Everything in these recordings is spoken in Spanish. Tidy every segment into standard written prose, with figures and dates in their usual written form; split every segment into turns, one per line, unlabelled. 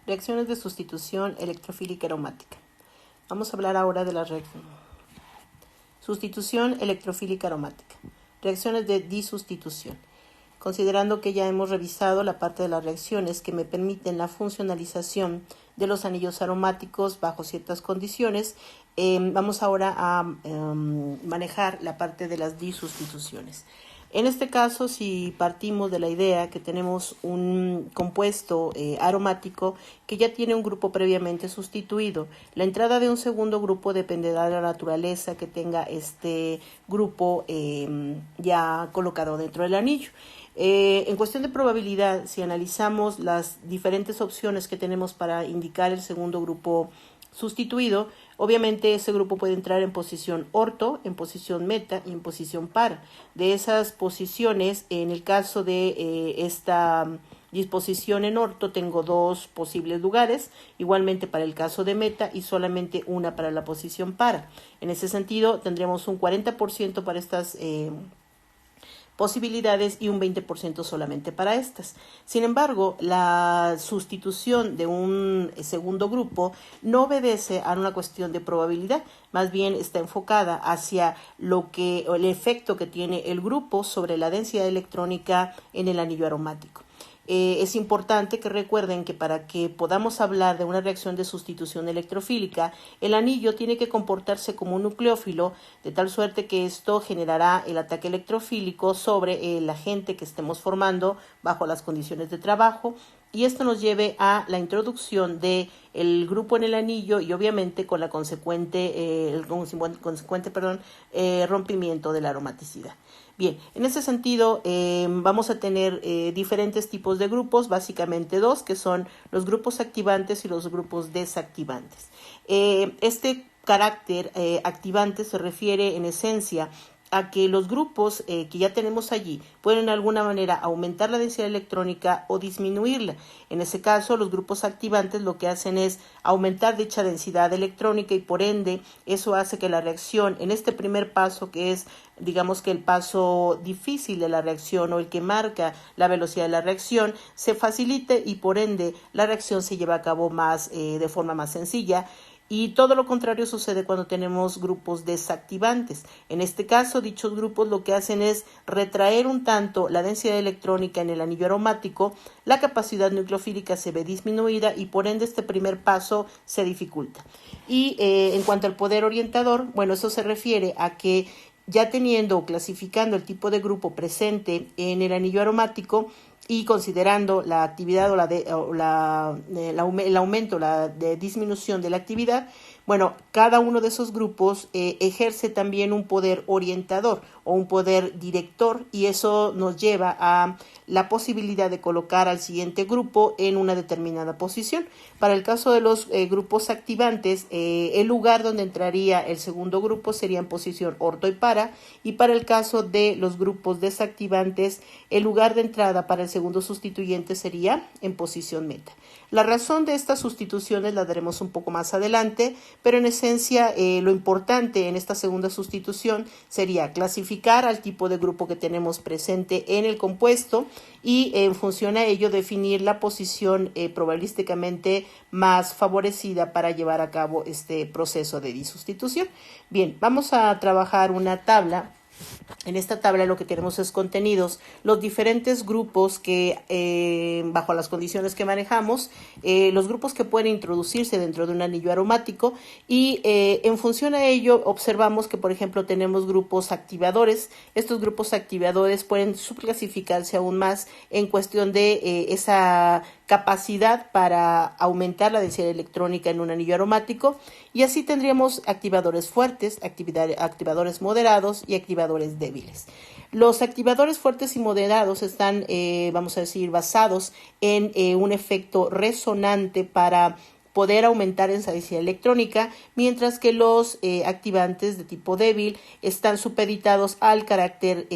Reacciones de sustitución electrofílica aromática. Vamos a hablar ahora de la sustitución electrofílica aromática. Reacciones de disustitución. Considerando que ya hemos revisado la parte de las reacciones que me permiten la funcionalización de los anillos aromáticos bajo ciertas condiciones, vamos ahora a manejar la parte de las disustituciones. En este caso, si partimos de la idea que tenemos un compuesto aromático que ya tiene un grupo previamente sustituido, la entrada de un segundo grupo dependerá de la naturaleza que tenga este grupo ya colocado dentro del anillo. En cuestión de probabilidad, si analizamos las diferentes opciones que tenemos para indicar el segundo grupo sustituido, obviamente ese grupo puede entrar en posición orto, en posición meta y en posición para. De esas posiciones, en el caso de esta disposición en orto, tengo dos posibles lugares, igualmente para el caso de meta y solamente una para la posición para. En ese sentido, tendremos un 40% para estas posibilidades y un 20% solamente para estas. Sin embargo, la sustitución de un segundo grupo no obedece a una cuestión de probabilidad, más bien está enfocada hacia el efecto que tiene el grupo sobre la densidad electrónica en el anillo aromático. Es importante que recuerden que para que podamos hablar de una reacción de sustitución electrofílica, el anillo tiene que comportarse como un nucleófilo, de tal suerte que esto generará el ataque electrofílico sobre el agente que estemos formando bajo las condiciones de trabajo, y esto nos lleve a la introducción del grupo en el anillo y obviamente con la consecuente rompimiento de la aromaticidad. Bien, en ese sentido vamos a tener diferentes tipos de grupos, básicamente dos, que son los grupos activantes y los grupos desactivantes. Este carácter activante se refiere en esencia a que los grupos que ya tenemos allí pueden de alguna manera aumentar la densidad electrónica o disminuirla. En ese caso, los grupos activantes lo que hacen es aumentar dicha densidad electrónica y por ende eso hace que la reacción en este primer paso, que es digamos que el paso difícil de la reacción o el que marca la velocidad de la reacción, se facilite y por ende la reacción se lleva a cabo de forma más sencilla. Y todo lo contrario sucede cuando tenemos grupos desactivantes. En este caso, dichos grupos lo que hacen es retraer un tanto la densidad electrónica en el anillo aromático, la capacidad nucleofílica se ve disminuida y por ende este primer paso se dificulta. Y en cuanto al poder orientador, bueno, eso se refiere a que ya teniendo o clasificando el tipo de grupo presente en el anillo aromático, y considerando la actividad el aumento, la disminución de la actividad, bueno, cada uno de esos grupos ejerce también un poder orientador o un poder director y eso nos lleva a la posibilidad de colocar al siguiente grupo en una determinada posición. Para el caso de los grupos activantes, el lugar donde entraría el segundo grupo sería en posición orto y para el caso de los grupos desactivantes, el lugar de entrada para el segundo sustituyente sería en posición meta. La razón de estas sustituciones la daremos un poco más adelante, pero en esencia lo importante en esta segunda sustitución sería clasificar al tipo de grupo que tenemos presente en el compuesto y en función a ello definir la posición probabilísticamente más favorecida para llevar a cabo este proceso de disustitución. Bien, vamos a trabajar una tabla. En esta tabla lo que tenemos es contenidos, los diferentes grupos que bajo las condiciones que manejamos, los grupos que pueden introducirse dentro de un anillo aromático y en función a ello observamos que por ejemplo tenemos grupos activadores. Estos grupos activadores pueden subclasificarse aún más en cuestión de esa capacidad para aumentar la densidad electrónica en un anillo aromático y así tendríamos activadores fuertes, activadores moderados y activadores débiles. Los activadores fuertes y moderados están, vamos a decir, basados en un efecto resonante para poder aumentar esa densidad electrónica, mientras que los activantes de tipo débil están supeditados al carácter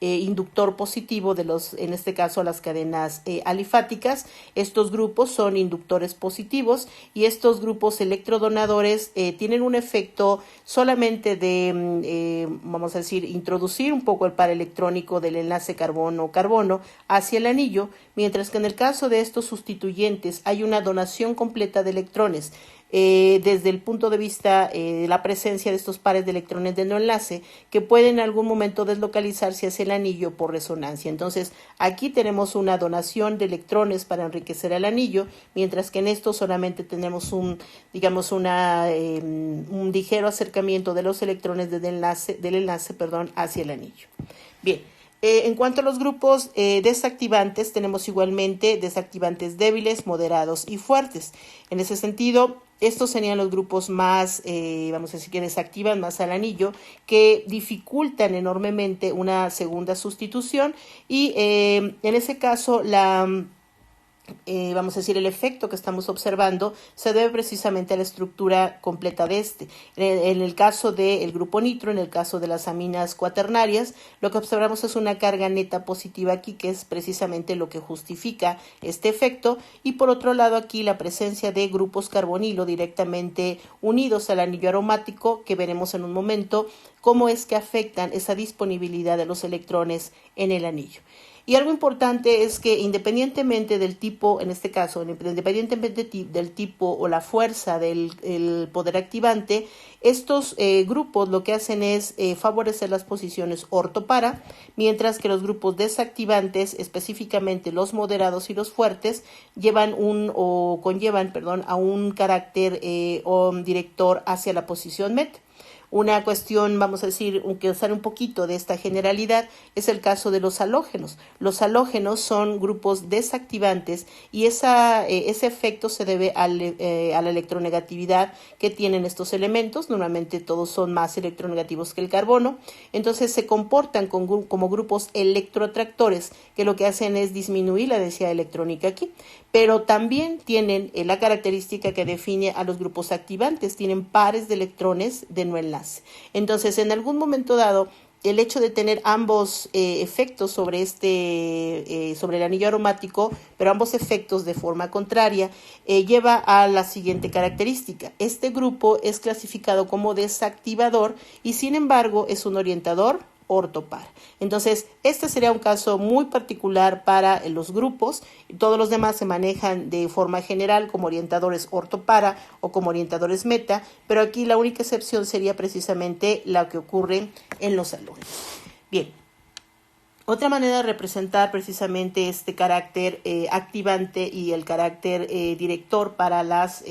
inductor positivo de en este caso las cadenas alifáticas. Estos grupos son inductores positivos y estos grupos electrodonadores tienen un efecto solamente de, vamos a decir, introducir un poco el par electrónico del enlace carbono-carbono hacia el anillo, mientras que en el caso de estos sustituyentes hay una donación completa de electrones desde el punto de vista de la presencia de estos pares de electrones de no enlace que pueden en algún momento deslocalizarse hacia el anillo por resonancia. Entonces, aquí tenemos una donación de electrones para enriquecer el anillo, mientras que en esto solamente tenemos un ligero acercamiento de los electrones del enlace hacia el anillo. Bien. En cuanto a los grupos desactivantes, tenemos igualmente desactivantes débiles, moderados y fuertes. En ese sentido, estos serían los grupos más, vamos a decir, que desactivan más al anillo, que dificultan enormemente una segunda sustitución y en ese caso vamos a decir, el efecto que estamos observando se debe precisamente a la estructura completa de este. En el caso del grupo nitro, en el caso de las aminas cuaternarias, lo que observamos es una carga neta positiva aquí, que es precisamente lo que justifica este efecto, y por otro lado aquí la presencia de grupos carbonilo directamente unidos al anillo aromático, que veremos en un momento cómo es que afectan esa disponibilidad de los electrones en el anillo. Y algo importante es que independientemente del tipo, en este caso, independientemente del tipo o la fuerza del poder activante, estos grupos lo que hacen es favorecer las posiciones ortopara, mientras que los grupos desactivantes, específicamente los moderados y los fuertes, conllevan a un carácter o director hacia la posición met. Una cuestión, vamos a decir, que usar un poquito de esta generalidad, es el caso de los halógenos. Los halógenos son grupos desactivantes y ese efecto se debe a la electronegatividad que tienen estos elementos. Normalmente todos son más electronegativos que el carbono. Entonces se comportan como grupos electroatractores, que lo que hacen es disminuir la densidad electrónica aquí. Pero también tienen la característica que define a los grupos activantes, tienen pares de electrones de no enlace. Entonces, en algún momento dado, el hecho de tener ambos efectos sobre el anillo aromático, pero ambos efectos de forma contraria, lleva a la siguiente característica. Este grupo es clasificado como desactivador y, sin embargo, es un orientador ortopar. Entonces, este sería un caso muy particular para los grupos. Todos los demás se manejan de forma general como orientadores ortopara o como orientadores meta, pero aquí la única excepción sería precisamente la que ocurre en los halógenos. Bien. Otra manera de representar precisamente este carácter activante y el carácter director para las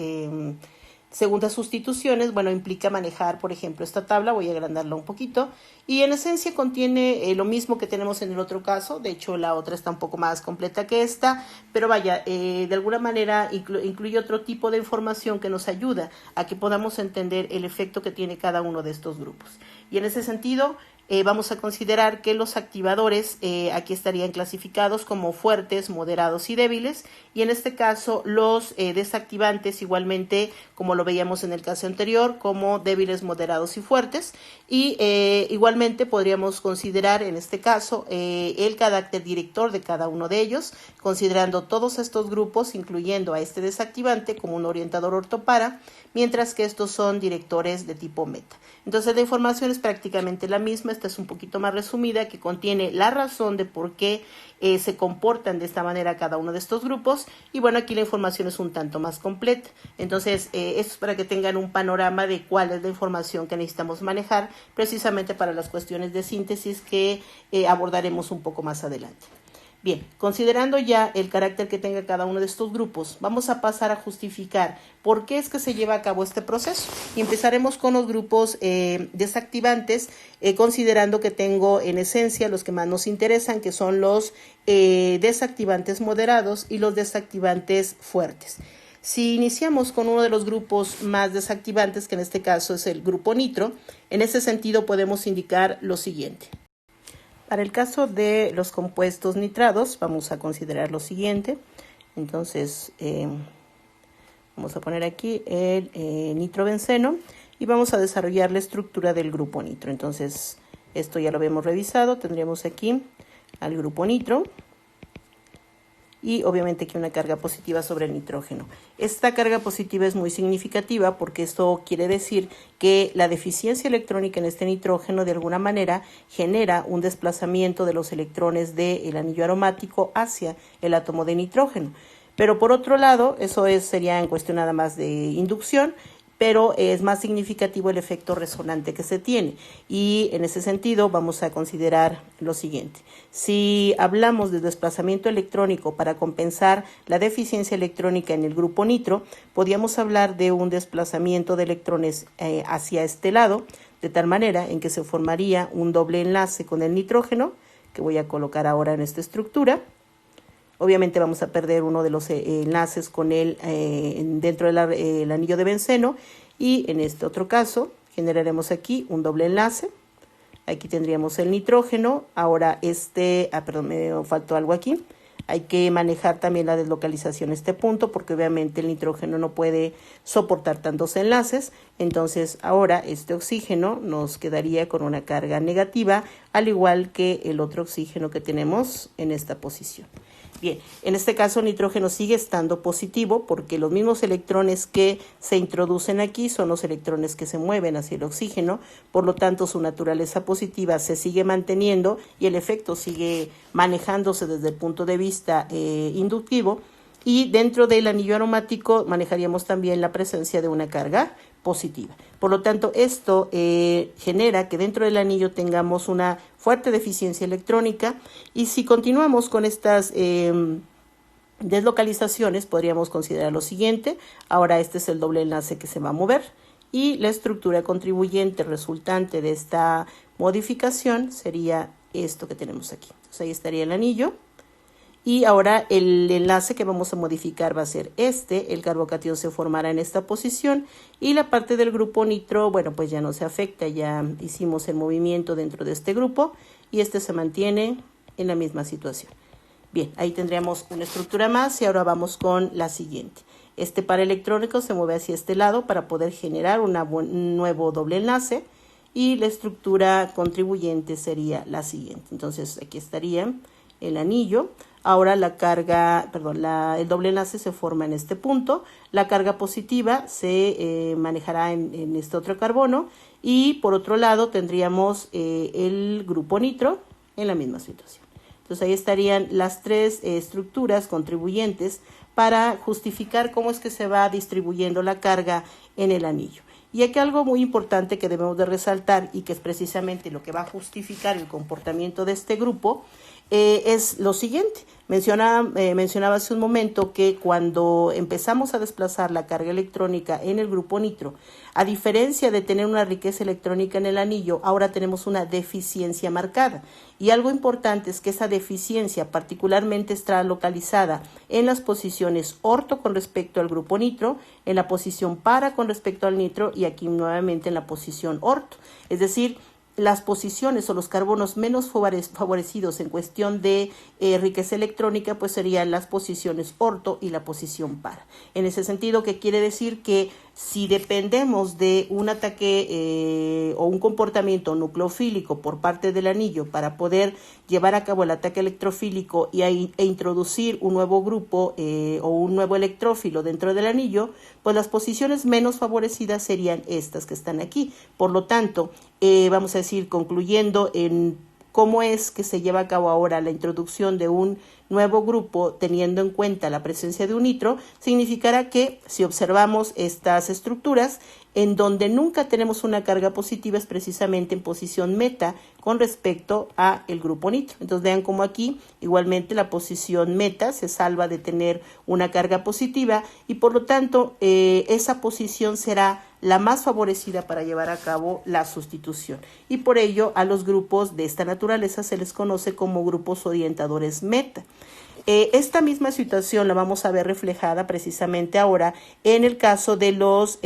segundas sustituciones, implica manejar, por ejemplo, esta tabla. Voy a agrandarla un poquito, y en esencia contiene lo mismo que tenemos en el otro caso. De hecho, la otra está un poco más completa que esta, pero de alguna manera incluye otro tipo de información que nos ayuda a que podamos entender el efecto que tiene cada uno de estos grupos. Y en ese sentido, vamos a considerar que los activadores aquí estarían clasificados como fuertes, moderados y débiles, y en este caso los desactivantes igualmente, como lo veíamos en el caso anterior, como débiles, moderados y fuertes, y igualmente podríamos considerar en este caso el carácter director de cada uno de ellos, considerando todos estos grupos, incluyendo a este desactivante como un orientador ortopara, mientras que estos son directores de tipo meta. Entonces la información es prácticamente la misma. Esta es un poquito más resumida, que contiene la razón de por qué se comportan de esta manera cada uno de estos grupos, y aquí la información es un tanto más completa. Entonces esto es para que tengan un panorama de cuál es la información que necesitamos manejar precisamente para las cuestiones de síntesis que abordaremos un poco más adelante. Bien, considerando ya el carácter que tenga cada uno de estos grupos, vamos a pasar a justificar por qué es que se lleva a cabo este proceso. Y empezaremos con los grupos desactivantes, considerando que tengo en esencia los que más nos interesan, que son los desactivantes moderados y los desactivantes fuertes. Si iniciamos con uno de los grupos más desactivantes, que en este caso es el grupo nitro, en ese sentido podemos indicar lo siguiente. Para el caso de los compuestos nitrados, vamos a considerar lo siguiente. Entonces, vamos a poner aquí el nitrobenceno y vamos a desarrollar la estructura del grupo nitro. Entonces, esto ya lo habíamos revisado. Tendríamos aquí al grupo nitro. y obviamente aquí una carga positiva sobre el nitrógeno. Esta carga positiva es muy significativa porque esto quiere decir que la deficiencia electrónica en este nitrógeno de alguna manera genera un desplazamiento de los electrones del anillo aromático hacia el átomo de nitrógeno. Pero por otro lado, sería en cuestión nada más de inducción, pero es más significativo el efecto resonante que se tiene. Y en ese sentido vamos a considerar lo siguiente. Si hablamos de desplazamiento electrónico para compensar la deficiencia electrónica en el grupo nitro, podríamos hablar de un desplazamiento de electrones hacia este lado, de tal manera en que se formaría un doble enlace con el nitrógeno, que voy a colocar ahora en esta estructura. Obviamente vamos a perder uno de los enlaces con él dentro del anillo de benceno, y en este otro caso generaremos aquí un doble enlace. Aquí tendríamos el nitrógeno. Ahora me faltó algo aquí. Hay que manejar también la deslocalización a este punto porque obviamente el nitrógeno no puede soportar tantos enlaces. Entonces ahora este oxígeno nos quedaría con una carga negativa, al igual que el otro oxígeno que tenemos en esta posición. Bien, en este caso el nitrógeno sigue estando positivo porque los mismos electrones que se introducen aquí son los electrones que se mueven hacia el oxígeno, por lo tanto su naturaleza positiva se sigue manteniendo y el efecto sigue manejándose desde el punto de vista inductivo, y dentro del anillo aromático manejaríamos también la presencia de una carga positiva. Por lo tanto, esto genera que dentro del anillo tengamos una fuerte deficiencia electrónica, y si continuamos con estas deslocalizaciones podríamos considerar lo siguiente. Ahora este es el doble enlace que se va a mover, y la estructura contribuyente resultante de esta modificación sería esto que tenemos aquí. Entonces ahí estaría el anillo. Y ahora el enlace que vamos a modificar va a ser el carbocatión se formará en esta posición, y la parte del grupo nitro, bueno, pues ya no se afecta, ya hicimos el movimiento dentro de este grupo y se mantiene en la misma situación. Bien, ahí tendríamos una estructura más, y ahora vamos con la siguiente. Este par electrónico se mueve hacia este lado para poder generar un nuevo doble enlace, y la estructura contribuyente sería la siguiente. Entonces aquí estaría el anillo. Ahora el doble enlace se forma en este punto. La carga positiva se manejará en este otro carbono, y por otro lado tendríamos el grupo nitro en la misma situación. Entonces ahí estarían las tres estructuras contribuyentes para justificar cómo es que se va distribuyendo la carga en el anillo. Y aquí algo muy importante que debemos de resaltar, y que es precisamente lo que va a justificar el comportamiento de este grupo, es lo siguiente. Mencionaba hace un momento que cuando empezamos a desplazar la carga electrónica en el grupo nitro, a diferencia de tener una riqueza electrónica en el anillo, ahora tenemos una deficiencia marcada. Y algo importante es que esa deficiencia particularmente está localizada en las posiciones orto con respecto al grupo nitro, en la posición para con respecto al nitro, y aquí nuevamente en la posición orto. Es decir, las posiciones o los carbonos menos favorecidos en cuestión de riqueza electrónica pues serían las posiciones orto y la posición par. En ese sentido, ¿qué quiere decir? Que si dependemos de un ataque o un comportamiento nucleofílico por parte del anillo para poder llevar a cabo el ataque electrofílico e introducir un nuevo grupo o un nuevo electrófilo dentro del anillo, pues las posiciones menos favorecidas serían estas que están aquí. Por lo tanto, vamos a decir, concluyendo en cómo es que se lleva a cabo ahora la introducción de un nuevo grupo teniendo en cuenta la presencia de un nitro, significará que si observamos estas estructuras, en donde nunca tenemos una carga positiva es precisamente en posición meta con respecto a el grupo nitro. Entonces vean cómo aquí igualmente la posición meta se salva de tener una carga positiva, y por lo tanto esa posición será la más favorecida para llevar a cabo la sustitución, y por ello a los grupos de esta naturaleza se les conoce como grupos orientadores meta. Esta misma situación la vamos a ver reflejada precisamente ahora en el caso de los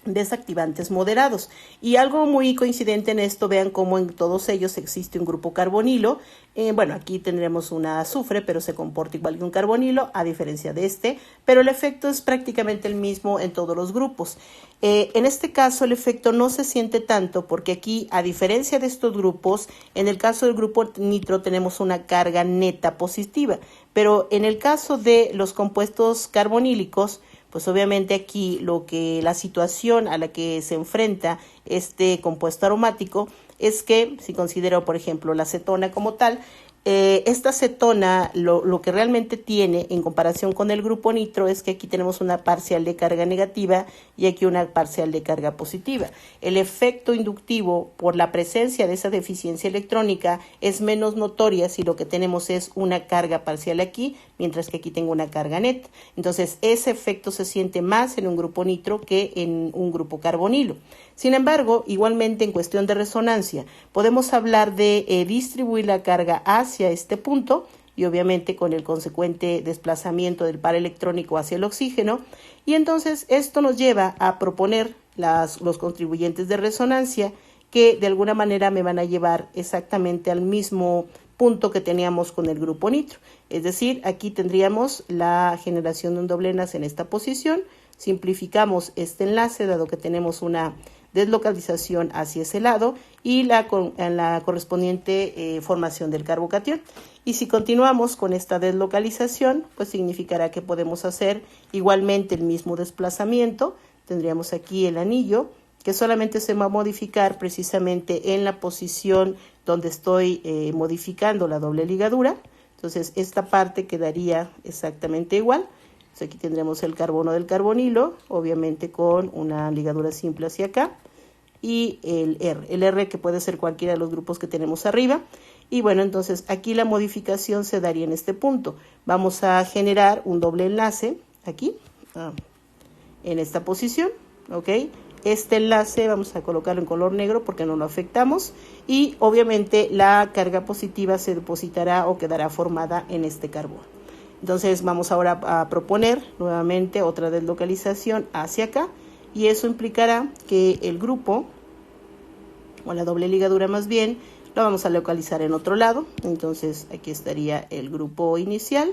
desactivantes moderados. Y algo muy coincidente en esto, vean cómo en todos ellos existe un grupo carbonilo. Bueno, aquí tendremos un azufre, pero se comporta igual que un carbonilo, a diferencia de pero el efecto es prácticamente el mismo en todos los grupos. En este caso el efecto no se siente tanto porque aquí, a diferencia de estos grupos, en el caso del grupo nitro tenemos una carga neta positiva, Pero en el caso de los compuestos carbonílicos, pues obviamente aquí la situación a la que se enfrenta este compuesto aromático es que, si considero por ejemplo la acetona como tal, esta acetona lo que realmente tiene en comparación con el grupo nitro es que aquí tenemos una parcial de carga negativa y aquí una parcial de carga positiva. El efecto inductivo por la presencia de esa deficiencia electrónica es menos notoria si lo que tenemos es una carga parcial aquí, mientras que aquí tengo una carga neta. Entonces ese efecto se siente más en un grupo nitro que en un grupo carbonilo. Sin embargo, igualmente en cuestión de resonancia, podemos hablar de distribuir la carga hacia este punto y obviamente con el consecuente desplazamiento del par electrónico hacia el oxígeno. Y entonces esto nos lleva a proponer los contribuyentes de resonancia que de alguna manera me van a llevar exactamente al mismo punto que teníamos con el grupo nitro. Es decir, aquí tendríamos la generación de un doble enlace en esta posición. Simplificamos este enlace dado que tenemos una deslocalización hacia ese lado y la correspondiente formación del carbocatión. Y si continuamos con esta deslocalización, pues significará que podemos hacer igualmente el mismo desplazamiento. Tendríamos aquí el anillo que solamente se va a modificar precisamente en la posición donde estoy modificando la doble ligadura. Entonces esta parte quedaría exactamente igual. Entonces aquí tendremos el carbono del carbonilo, obviamente con una ligadura simple hacia acá, y el R que puede ser cualquiera de los grupos que tenemos arriba. Y bueno, entonces aquí la modificación se daría en este punto. Vamos a generar un doble enlace aquí, en esta posición, ¿ok? Este enlace vamos a colocarlo en color negro porque no lo afectamos y obviamente la carga positiva se depositará o quedará formada en este carbono. Entonces vamos ahora a proponer nuevamente otra deslocalización hacia acá y eso implicará que el grupo, o la doble ligadura más bien, lo vamos a localizar en otro lado. Entonces aquí estaría el grupo inicial,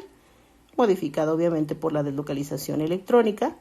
modificado obviamente por la deslocalización electrónica,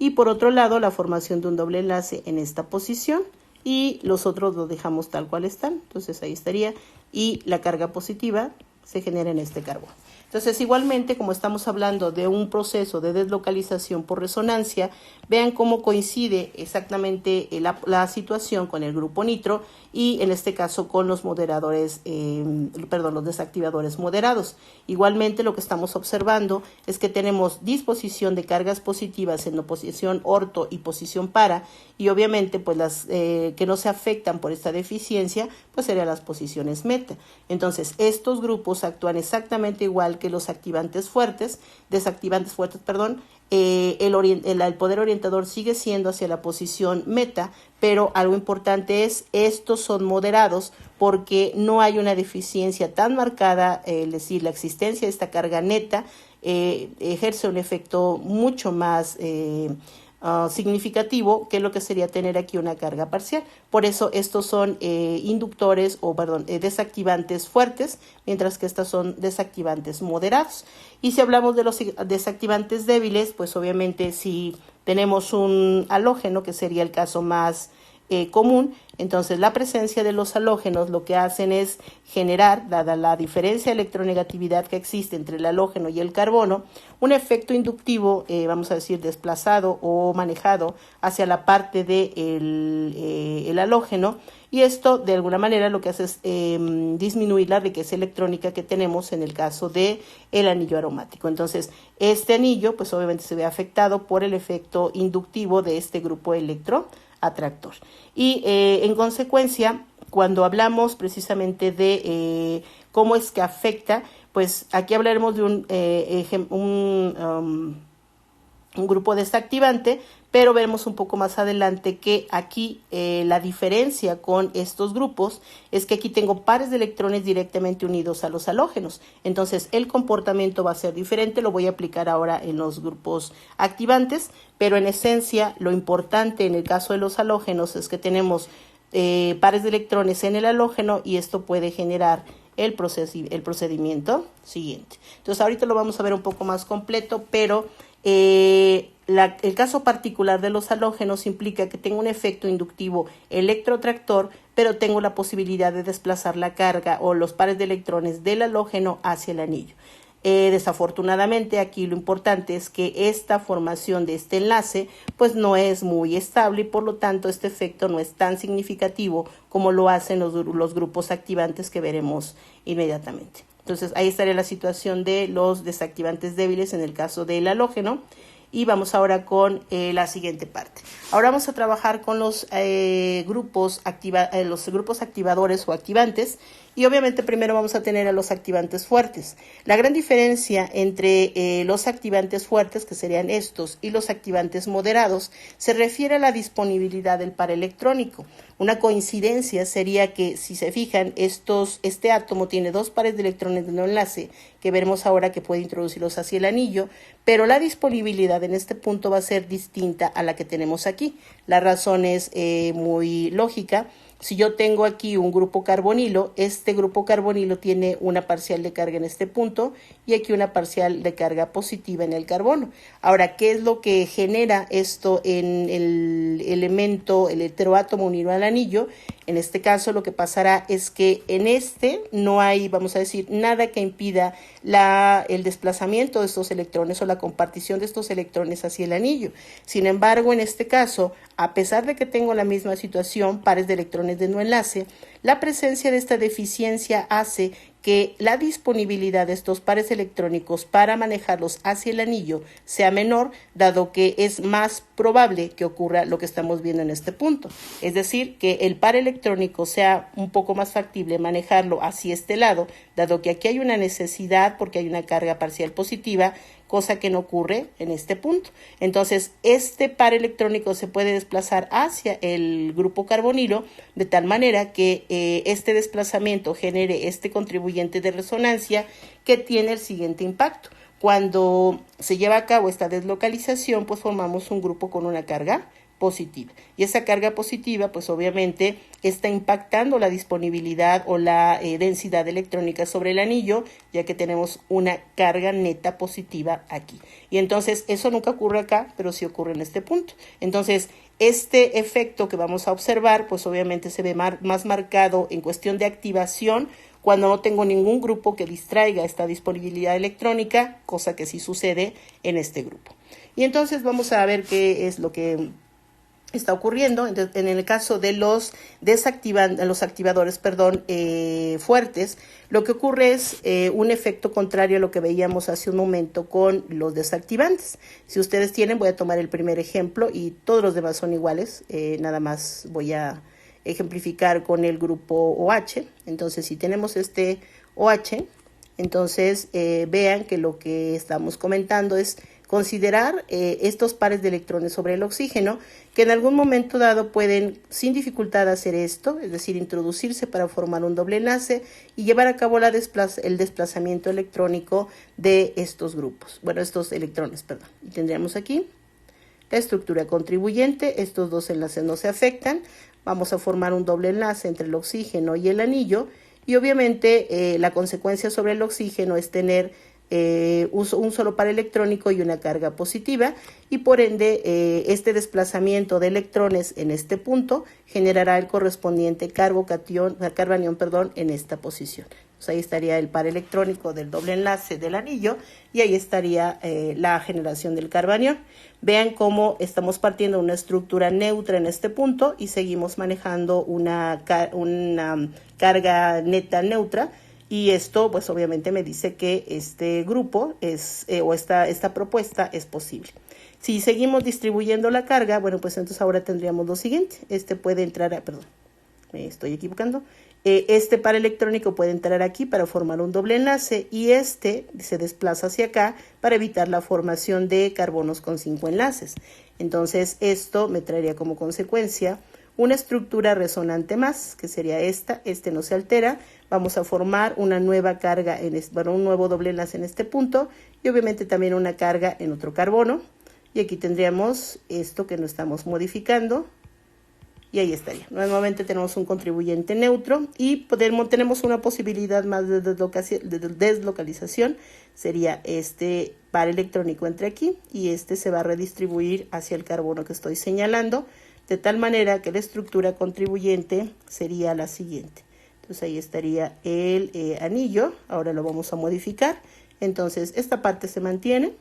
y por otro lado la formación de un doble enlace en esta posición y los otros los dejamos tal cual están. Entonces ahí estaría y la carga positiva se genera en este carbono. Entonces, igualmente, como estamos hablando de un proceso de deslocalización por resonancia, vean cómo coincide exactamente la situación con el grupo nitro y en este caso con los moderadores, los desactivadores moderados. Igualmente, lo que estamos observando es que tenemos disposición de cargas positivas en posición orto y posición para, y obviamente, pues las que no se afectan por esta deficiencia, pues serían las posiciones meta. Entonces, estos grupos actúan exactamente igual que los desactivantes fuertes, el poder orientador sigue siendo hacia la posición meta, pero algo importante es, estos son moderados porque no hay una deficiencia tan marcada, es decir, la existencia de esta carga neta ejerce un efecto mucho más significativo que lo que sería tener aquí una carga parcial. Por eso estos son desactivantes fuertes, mientras que estos son desactivantes moderados. Y si hablamos de los desactivantes débiles, pues obviamente si tenemos un halógeno, que sería el caso más común, entonces la presencia de los halógenos lo que hacen es generar, dada la diferencia de electronegatividad que existe entre el halógeno y el carbono, un efecto inductivo, vamos a decir desplazado o manejado hacia la parte del halógeno, y esto de alguna manera lo que hace es disminuir la riqueza electrónica que tenemos en el caso de el anillo aromático. Entonces este anillo pues obviamente se ve afectado por el efecto inductivo de este grupo electroatractor. Y en consecuencia, cuando hablamos precisamente de cómo es que afecta, pues aquí hablaremos de un grupo desactivante, pero veremos un poco más adelante que aquí la diferencia con estos grupos es que aquí tengo pares de electrones directamente unidos a los halógenos. Entonces el comportamiento va a ser diferente, lo voy a aplicar ahora en los grupos activantes, pero en esencia lo importante en el caso de los halógenos es que tenemos pares de electrones en el halógeno y esto puede generar el procedimiento siguiente. Entonces ahorita lo vamos a ver un poco más completo, pero el caso particular de los halógenos implica que tengo un efecto inductivo electrotractor, pero tengo la posibilidad de desplazar la carga o los pares de electrones del halógeno hacia el anillo. Desafortunadamente aquí lo importante es que esta formación de este enlace pues no es muy estable y por lo tanto este efecto no es tan significativo como lo hacen los grupos activantes que veremos inmediatamente. Entonces ahí estaría la situación de los desactivantes débiles en el caso del halógeno. Y vamos ahora con la siguiente parte. Ahora vamos a trabajar con los grupos activadores o activantes. Y obviamente primero vamos a tener a los activantes fuertes. La gran diferencia entre los activantes fuertes, que serían estos, y los activantes moderados, se refiere a la disponibilidad del par electrónico. Una coincidencia sería que, si se fijan, este átomo tiene dos pares de electrones de no enlace, que veremos ahora que puede introducirlos hacia el anillo, pero la disponibilidad en este punto va a ser distinta a la que tenemos aquí. La razón es muy lógica. Si yo tengo aquí un grupo carbonilo, este grupo carbonilo tiene una parcial de carga en este punto y aquí una parcial de carga positiva en el carbono. Ahora, ¿qué es lo que genera esto en el elemento, el heteroátomo unido al anillo? En este caso lo que pasará es que en este no hay, vamos a decir, nada que impida el desplazamiento de estos electrones o la compartición de estos electrones hacia el anillo. Sin embargo, en este caso, a pesar de que tengo la misma situación, pares de electrones de no enlace, la presencia de esta deficiencia hace que la disponibilidad de estos pares electrónicos para manejarlos hacia el anillo sea menor, dado que es más probable que ocurra lo que estamos viendo en este punto. Es decir, que el par electrónico sea un poco más factible manejarlo hacia este lado, dado que aquí hay una necesidad porque hay una carga parcial positiva, cosa que no ocurre en este punto. Entonces, este par electrónico se puede desplazar hacia el grupo carbonilo de tal manera que este desplazamiento genere este contribuyente de resonancia que tiene el siguiente impacto. Cuando se lleva a cabo esta deslocalización, pues formamos un grupo con una carga positiva. Y esa carga positiva, pues obviamente está impactando la disponibilidad o la densidad electrónica sobre el anillo, ya que tenemos una carga neta positiva aquí. Y entonces eso nunca ocurre acá, pero sí ocurre en este punto. Entonces, este efecto que vamos a observar, pues obviamente se ve más marcado en cuestión de activación cuando no tengo ningún grupo que distraiga esta disponibilidad electrónica, cosa que sí sucede en este grupo. Y entonces vamos a ver qué es lo que está ocurriendo. En el caso de los activadores fuertes, lo que ocurre es un efecto contrario a lo que veíamos hace un momento con los desactivantes. Si ustedes tienen, voy a tomar el primer ejemplo y todos los demás son iguales, nada más voy a ejemplificar con el grupo OH. Entonces, si tenemos este OH, entonces vean que lo que estamos comentando es considerar estos pares de electrones sobre el oxígeno, que en algún momento dado pueden sin dificultad hacer esto, es decir, introducirse para formar un doble enlace y llevar a cabo el desplazamiento electrónico de estos grupos, estos electrones, perdón. Y tendríamos aquí la estructura contribuyente, estos dos enlaces no se afectan, vamos a formar un doble enlace entre el oxígeno y el anillo, y obviamente la consecuencia sobre el oxígeno es tener un solo par electrónico y una carga positiva, y por ende este desplazamiento de electrones en este punto generará el correspondiente carbanión en esta posición. Entonces ahí estaría el par electrónico del doble enlace del anillo y ahí estaría la generación del carbanión. Vean cómo estamos partiendo de una estructura neutra en este punto y seguimos manejando una carga neta neutra. Y esto, pues obviamente me dice que este grupo esta propuesta es posible. Si seguimos distribuyendo la carga, pues entonces ahora tendríamos lo siguiente. Este puede entrar, me estoy equivocando. Este par electrónico puede entrar aquí para formar un doble enlace y este se desplaza hacia acá para evitar la formación de carbonos con 5 enlaces. Entonces esto me traería como consecuencia una estructura resonante más, que sería esta. Este no se altera. Vamos a formar una nueva carga, un nuevo doble enlace en este punto y obviamente también una carga en otro carbono. Y aquí tendríamos esto que no estamos modificando y ahí estaría. Nuevamente tenemos un contribuyente neutro y tenemos una posibilidad más de deslocalización. Sería este par electrónico entre aquí y este se va a redistribuir hacia el carbono que estoy señalando, de tal manera que la estructura contribuyente sería la siguiente. Entonces ahí estaría el anillo, ahora lo vamos a modificar Entonces, esta parte se mantiene.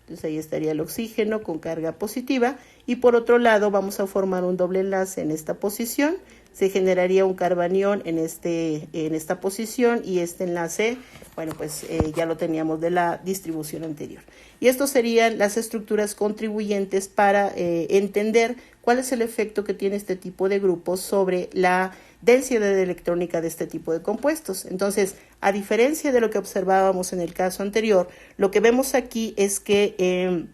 Entonces ahí estaría el oxígeno con carga positiva y por otro lado vamos a formar un doble enlace en esta posición. Se generaría un carbanión en esta posición y este enlace, bueno, pues ya lo teníamos de la distribución anterior. Y estos serían las estructuras contribuyentes para entender cuál es el efecto que tiene este tipo de grupos sobre la densidad electrónica de este tipo de compuestos. Entonces, a diferencia de lo que observábamos en el caso anterior, lo que vemos aquí es que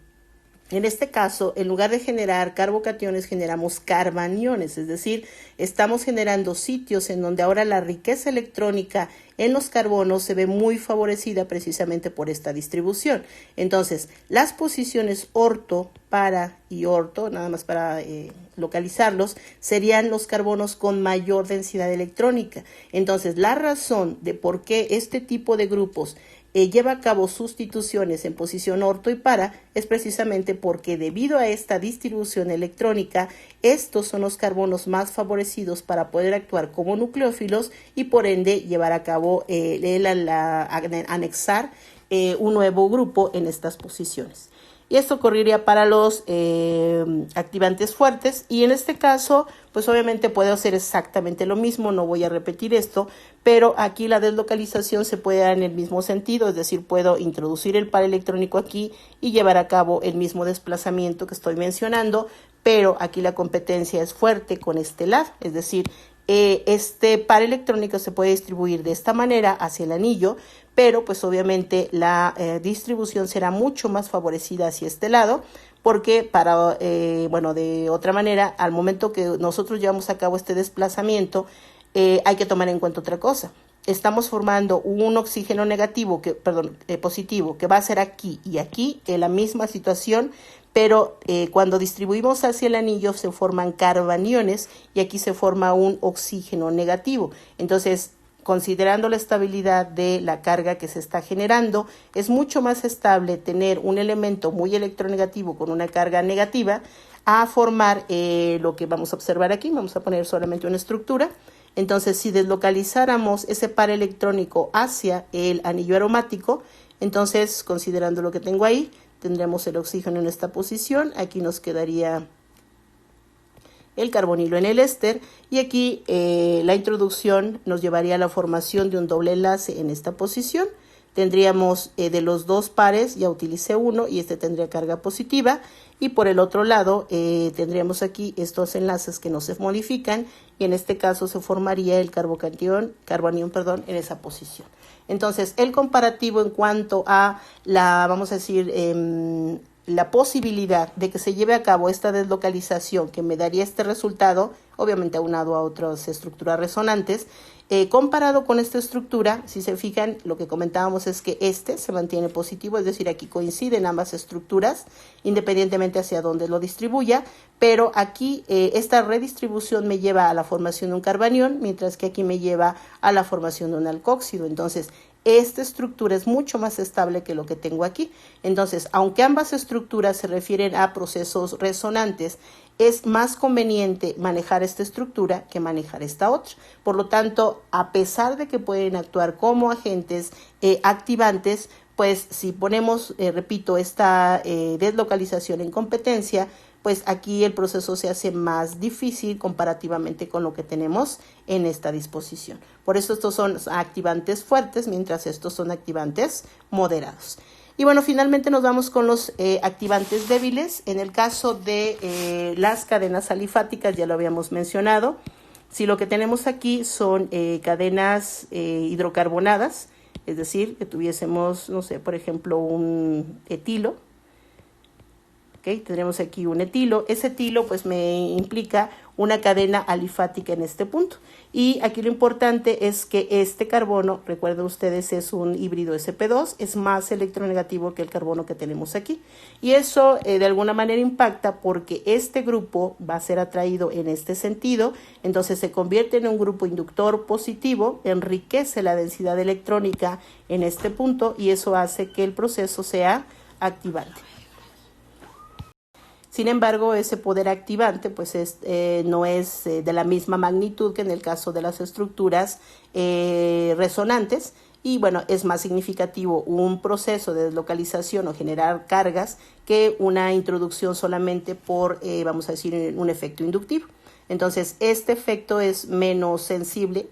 en este caso, en lugar de generar carbocationes, generamos carbaniones, es decir, estamos generando sitios en donde ahora la riqueza electrónica en los carbonos se ve muy favorecida precisamente por esta distribución. Entonces, las posiciones orto, para y orto, nada más para localizarlos, serían los carbonos con mayor densidad electrónica. Entonces, la razón de por qué este tipo de grupos lleva a cabo sustituciones en posición orto y para es precisamente porque debido a esta distribución electrónica, estos son los carbonos más favorecidos para poder actuar como nucleófilos y por ende llevar a cabo anexar un nuevo grupo en estas posiciones. Y esto ocurriría para los activantes fuertes y en este caso, pues obviamente puedo hacer exactamente lo mismo, no voy a repetir esto, pero aquí la deslocalización se puede dar en el mismo sentido, es decir, puedo introducir el par electrónico aquí y llevar a cabo el mismo desplazamiento que estoy mencionando, pero aquí la competencia es fuerte con este lado, es decir, este par electrónico se puede distribuir de esta manera hacia el anillo, pero pues obviamente la distribución será mucho más favorecida hacia este lado, porque de otra manera, al momento que nosotros llevamos a cabo este desplazamiento, hay que tomar en cuenta otra cosa. Estamos formando un oxígeno positivo que va a ser aquí y aquí en la misma situación, pero cuando distribuimos hacia el anillo se forman carbaniones y aquí se forma un oxígeno negativo. Entonces, considerando la estabilidad de la carga que se está generando, es mucho más estable tener un elemento muy electronegativo con una carga negativa a formar lo que vamos a observar aquí. Vamos a poner solamente una estructura. Entonces, si deslocalizáramos ese par electrónico hacia el anillo aromático, entonces, considerando lo que tengo ahí, tendremos el oxígeno en esta posición. Aquí nos quedaría el carbonilo en el éster y aquí la introducción nos llevaría a la formación de un doble enlace en esta posición. Tendríamos de los dos pares, ya utilicé uno y este tendría carga positiva y por el otro lado tendríamos aquí estos enlaces que no se modifican y en este caso se formaría el carbanión en esa posición. Entonces el comparativo en cuanto a la posibilidad de que se lleve a cabo esta deslocalización que me daría este resultado, obviamente aunado a otras estructuras resonantes, comparado con esta estructura, si se fijan, lo que comentábamos es que este se mantiene positivo, es decir, aquí coinciden ambas estructuras, independientemente hacia dónde lo distribuya, pero aquí esta redistribución me lleva a la formación de un carbanión, mientras que aquí me lleva a la formación de un alcóxido. Entonces, esta estructura es mucho más estable que lo que tengo aquí. Entonces, aunque ambas estructuras se refieren a procesos resonantes, es más conveniente manejar esta estructura que manejar esta otra. Por lo tanto, a pesar de que pueden actuar como agentes activantes, pues si ponemos, repito, esta deslocalización en competencia, pues aquí el proceso se hace más difícil comparativamente con lo que tenemos en esta disposición. Por eso estos son activantes fuertes, mientras estos son activantes moderados. Y bueno, finalmente nos vamos con los activantes débiles. En el caso de las cadenas alifáticas, ya lo habíamos mencionado. Si lo que tenemos aquí son cadenas hidrocarbonadas, es decir, que tuviésemos, no sé, por ejemplo, un etilo. Okay, tendremos aquí un etilo. Ese etilo pues me implica una cadena alifática en este punto. Y aquí lo importante es que este carbono, recuerden ustedes, es un híbrido sp2, es más electronegativo que el carbono que tenemos aquí. Y eso de alguna manera impacta porque este grupo va a ser atraído en este sentido, entonces se convierte en un grupo inductor positivo, enriquece la densidad electrónica en este punto y eso hace que el proceso sea activante. Sin embargo, ese poder activante pues no es de la misma magnitud que en el caso de las estructuras resonantes. y bueno, es más significativo un proceso de deslocalización o generar cargas que una introducción solamente por, vamos a decir, un efecto inductivo. Entonces, este efecto es menos sensible,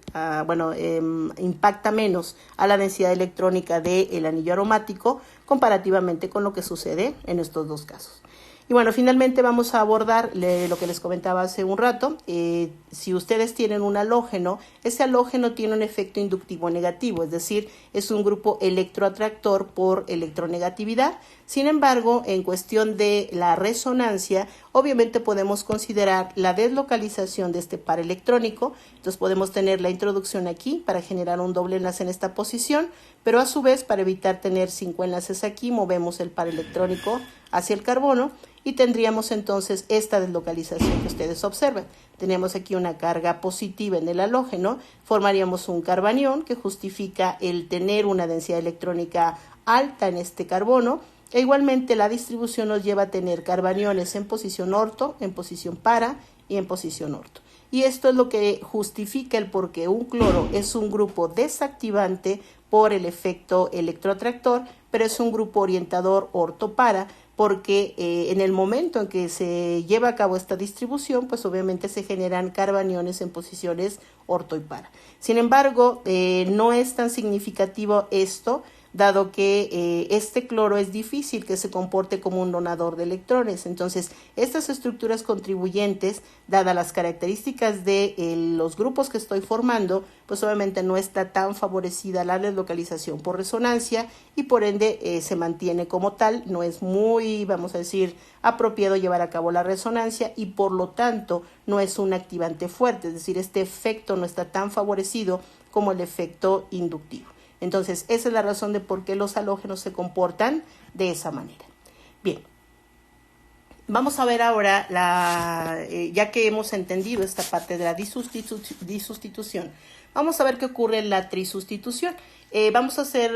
impacta menos a la densidad electrónica del anillo aromático comparativamente con lo que sucede en estos dos casos. Y bueno, finalmente vamos a abordar lo que les comentaba hace un rato. Si ustedes tienen un halógeno, ese halógeno tiene un efecto inductivo negativo, es decir, es un grupo electroatractor por electronegatividad. Sin embargo, en cuestión de la resonancia, obviamente podemos considerar la deslocalización de este par electrónico. Entonces podemos tener la introducción aquí para generar un doble enlace en esta posición, pero a su vez, para evitar tener 5 enlaces aquí, movemos el par electrónico hacia el carbono y tendríamos entonces esta deslocalización que ustedes observan. Tenemos aquí una carga positiva en el halógeno, formaríamos un carbanión que justifica el tener una densidad electrónica alta en este carbono, e igualmente la distribución nos lleva a tener carbaniones en posición orto, en posición para y en posición orto. Y esto es lo que justifica el por qué un cloro es un grupo desactivante por el efecto electroatractor, pero es un grupo orientador orto-para, porque en el momento en que se lleva a cabo esta distribución, pues obviamente se generan carbaniones en posiciones orto y para. Sin embargo, no es tan significativo esto, dado que este cloro es difícil que se comporte como un donador de electrones. Entonces, estas estructuras contribuyentes, dadas las características de los grupos que estoy formando, pues obviamente no está tan favorecida la deslocalización por resonancia y por ende se mantiene como tal. No es muy, vamos a decir, apropiado llevar a cabo la resonancia y por lo tanto no es un activante fuerte, es decir, este efecto no está tan favorecido como el efecto inductivo. Entonces, esa es la razón de por qué los halógenos se comportan de esa manera. Bien, vamos a ver ahora, ya que hemos entendido esta parte de la disustitución, vamos a ver qué ocurre en la trisustitución. Vamos a hacer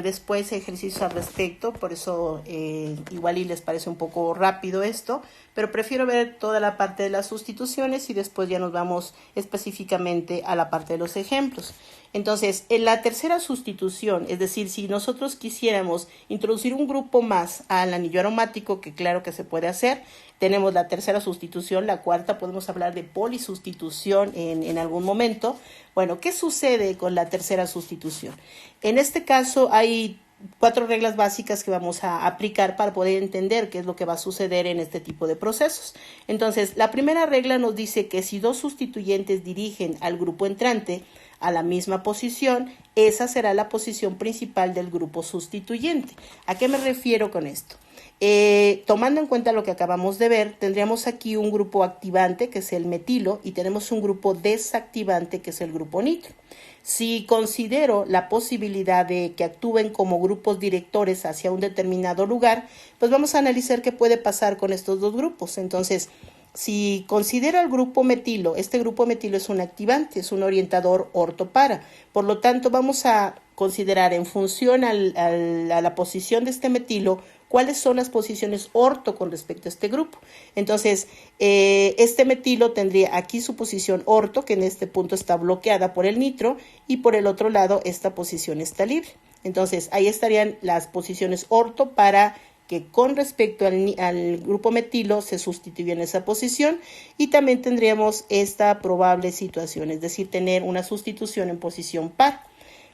después ejercicios al respecto, por eso igual y les parece un poco rápido esto, pero prefiero ver toda la parte de las sustituciones y después ya nos vamos específicamente a la parte de los ejemplos. Entonces, en la tercera sustitución, es decir, si nosotros quisiéramos introducir un grupo más al anillo aromático, que claro que se puede hacer, tenemos la tercera sustitución, la cuarta podemos hablar de polisustitución en algún momento. Bueno, ¿qué sucede con la tercera sustitución? En este caso hay 4 reglas básicas que vamos a aplicar para poder entender qué es lo que va a suceder en este tipo de procesos. Entonces, la primera regla nos dice que si 2 sustituyentes dirigen al grupo entrante a la misma posición, esa será la posición principal del grupo sustituyente. ¿A qué me refiero con esto? Tomando en cuenta lo que acabamos de ver, tendríamos aquí un grupo activante, que es el metilo, y tenemos un grupo desactivante, que es el grupo nitro. Si considero la posibilidad de que actúen como grupos directores hacia un determinado lugar, pues vamos a analizar qué puede pasar con estos dos grupos. Entonces, si considero el grupo metilo, este grupo metilo es un activante, es un orientador orto-para. Por lo tanto, vamos a considerar en función a la posición de este metilo, cuáles son las posiciones orto con respecto a este grupo. Entonces, este metilo tendría aquí su posición orto, que en este punto está bloqueada por el nitro, y por el otro lado esta posición está libre. Entonces, ahí estarían las posiciones orto para que con respecto al grupo metilo se sustituya en esa posición, y también tendríamos esta probable situación, es decir, tener una sustitución en posición par.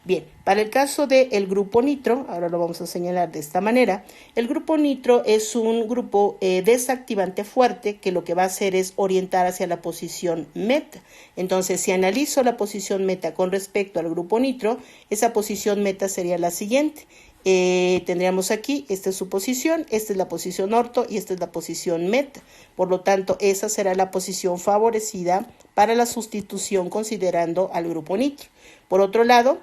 Bien, para el caso del grupo nitro, ahora lo vamos a señalar de esta manera, el grupo nitro es un grupo desactivante fuerte que lo que va a hacer es orientar hacia la posición meta. Entonces, si analizo la posición meta con respecto al grupo nitro, esa posición meta sería la siguiente. Tendríamos aquí, esta es su posición, esta es la posición orto y esta es la posición meta. Por lo tanto, esa será la posición favorecida para la sustitución considerando al grupo nitro. Por otro lado,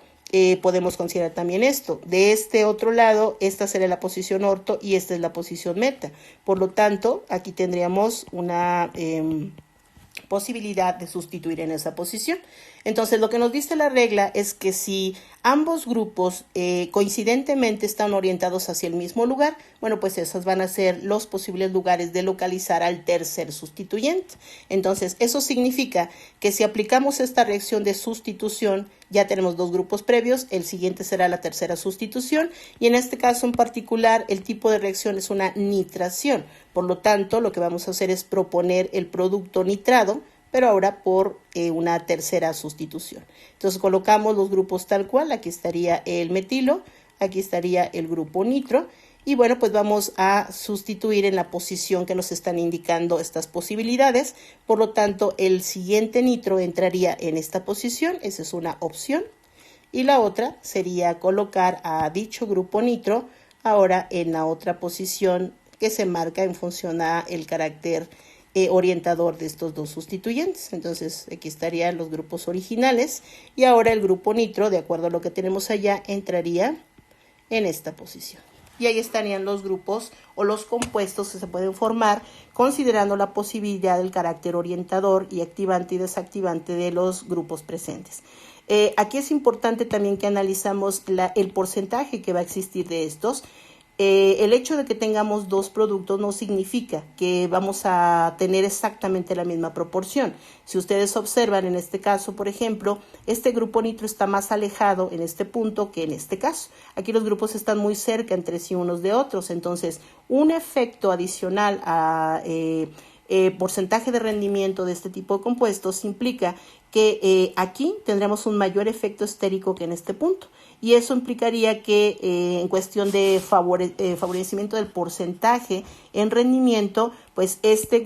podemos considerar también esto. De este otro lado, esta será la posición orto y esta es la posición meta. Por lo tanto, aquí tendríamos una posibilidad de sustituir en esa posición. Entonces, lo que nos dice la regla es que si ambos grupos coincidentemente están orientados hacia el mismo lugar, bueno, pues esos van a ser los posibles lugares de localizar al tercer sustituyente. Entonces, eso significa que si aplicamos esta reacción de sustitución, ya tenemos dos grupos previos, el siguiente será la tercera sustitución, y en este caso en particular el tipo de reacción es una nitración. Por lo tanto, lo que vamos a hacer es proponer el producto nitrado, pero ahora por una tercera sustitución. Entonces colocamos los grupos tal cual, aquí estaría el metilo, aquí estaría el grupo nitro, y bueno, pues vamos a sustituir en la posición que nos están indicando estas posibilidades. Por lo tanto, el siguiente nitro entraría en esta posición, esa es una opción, y la otra sería colocar a dicho grupo nitro ahora en la otra posición que se marca en función a el carácter orientador de estos dos sustituyentes. Entonces aquí estarían los grupos originales y ahora el grupo nitro, de acuerdo a lo que tenemos allá, entraría en esta posición. Y ahí estarían los grupos o los compuestos que se pueden formar considerando la posibilidad del carácter orientador y activante y desactivante de los grupos presentes. Aquí es importante también que analizamos el porcentaje que va a existir de estos. El hecho de que tengamos dos productos no significa que vamos a tener exactamente la misma proporción. Si ustedes observan en este caso, por ejemplo, este grupo nitro está más alejado en este punto que en este caso. Aquí los grupos están muy cerca entre sí unos de otros, entonces un efecto adicional a porcentaje de rendimiento de este tipo de compuestos implica que aquí tendremos un mayor efecto estérico que en este punto, y eso implicaría que en cuestión de favorecimiento del porcentaje en rendimiento, pues este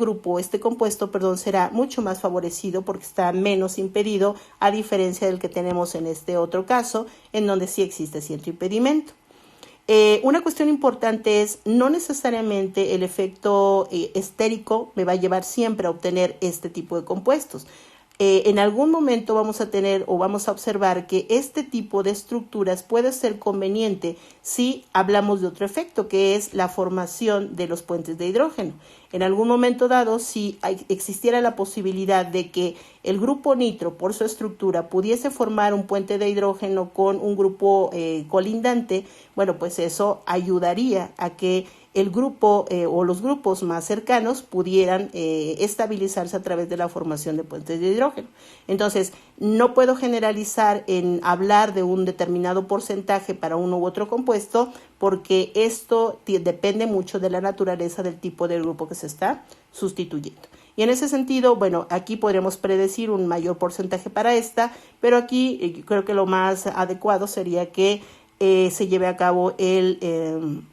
compuesto, será mucho más favorecido porque está menos impedido, a diferencia del que tenemos en este otro caso, en donde sí existe cierto impedimento. Una cuestión importante es, no necesariamente el efecto estérico me va a llevar siempre a obtener este tipo de compuestos. En algún momento vamos a tener o vamos a observar que este tipo de estructuras puede ser conveniente si hablamos de otro efecto, que es la formación de los puentes de hidrógeno. En algún momento dado, si existiera la posibilidad de que el grupo nitro, por su estructura, pudiese formar un puente de hidrógeno con un grupo colindante, bueno, pues eso ayudaría a que el grupo o los grupos más cercanos pudieran estabilizarse a través de la formación de puentes de hidrógeno. Entonces, no puedo generalizar en hablar de un determinado porcentaje para uno u otro compuesto, porque esto depende mucho de la naturaleza del tipo de grupo que se está sustituyendo. Y en ese sentido, bueno, aquí podríamos predecir un mayor porcentaje para esta, pero aquí creo que lo más adecuado sería que se lleve a cabo el